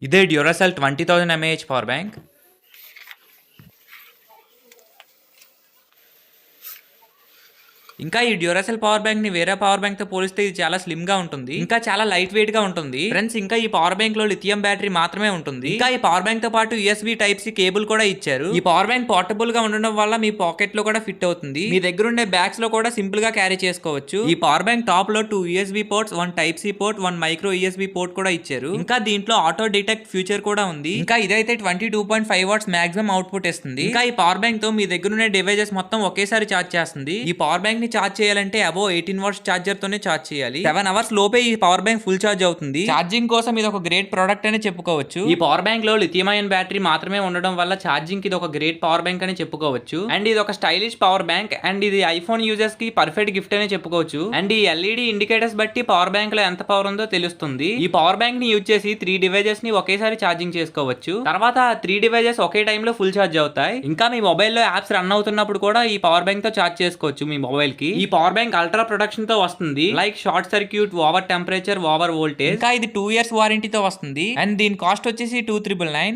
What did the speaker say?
ఇదే Duracell 20,000 mAh power bank. ఇంకా ఈ డ్యూరాసెల్ పవర్ బ్యాంక్ ని వేరే పవర్ బ్యాంక్ తో పోలిస్తే ఇది చాలా స్లిమ్ గా ఉంటుంది, ఇంకా చాలా లైట్ వెయిట్ గా ఉంటుంది ఫ్రెండ్స్. ఇంకా ఈ పవర్ బ్యాంక్ లో లిథియం బ్యాటరీ మాత్రమే ఉంటుంది. ఇంకా ఈ పవర్ బ్యాంక్ తో పాటు USB Type-C కేబుల్ కూడా ఇచ్చారు. ఈ పవర్ బ్యాంక్ పోర్టబుల్ గా ఉండడం వల్ల మీ పాకెట్ లో కూడా ఫిట్ అవుతుంది. మీ దగ్గర ఉండే బ్యాగ్స్ లో కూడా సింపుల్ గా క్యారీ చేసుకోవచ్చు. ఈ పవర్ బ్యాంక్ టాప్ లో 2 USB ports, 1 Type-C port, 1 micro USB port కూడా ఇచ్చారు. ఇంకా దీంట్లో ఆటో డిటెక్ట్ ఫ్యూచర్ కూడా ఉంది. ఇంకా ఇదైతే 22.5 వాట్స్ మాక్సిమం అవుట్పుట్ ఇస్తుంది. ఇంకా ఈ పవర్ బ్యాంక్ తో మీ దగ్గర ఉండే డివైజెస్ మొత్తం ఒకేసారి ఛార్జ్ చేస్తుంది. ఈ పవర్ బ్యాంక్ ని ఛార్జ్ చేయాలంటే అబో 18 వాట్స్ ఛార్జర్ తోనే ఛార్జ్ చేయాలి. 7 అవర్స్ లోపే ఈ పవర్ బ్యాంక్ ఫుల్ ఛార్జ్ అవుతుంది. ఛార్జింగ్ కోసం ఇది ఒక గ్రేట్ ప్రొడక్ట్ అని చెప్పుకోవచ్చు. ఈ పవర్ బ్యాంక్ లో లిథియం అయన్ బ్యాటరీ మాత్రమే ఉండడం వల్ల ఛార్జింగ్ కి ఇది ఒక గ్రేట్ పవర్ బ్యాంక్ అని చెప్పుకోవచ్చు. అండ్ ఇది ఒక స్టైలిష్ పవర్ బ్యాంక్. అండ్ ఇది ఐఫోన్ యూజర్స్ కి పర్ఫెక్ట్ గిఫ్ట్ అని చెప్పుకోవచ్చు. అండ్ ఈ LED ఇండికేటర్స్ బట్టి పవర్ బ్యాంక్ లో ఎంత పవర్ ఉందో తెలుస్తుంది. ఈ పవర్ బ్యాంక్ ని యూజ్ చేసి 3 డివైజెస్ ని ఒకేసారి ఛార్జింగ్ చేసుకోవచ్చు. తర్వాత 3 డివైజెస్ ఒకే టైం లో ఫుల్ ఛార్జ్ అవుతాయి. ఇంకా మీ మొబైల్ లో యాప్స్ రన్ అవుతున్నప్పుడు కూడా ఈ పవర్ బ్యాంక్ తో ఛార్జ్ చేసుకోవచ్చు మీ మొబైల్ కి. ఈ పవర్ బ్యాంక్ అల్ట్రా ప్రొటెక్షన్ తో వస్తుంది, like short circuit, over temperature, over voltage. ఇంకా ఇది 2 years వారంటీతో వస్తుంది. అండ్ దీని కాస్ట్ వచ్చేసి 2,999.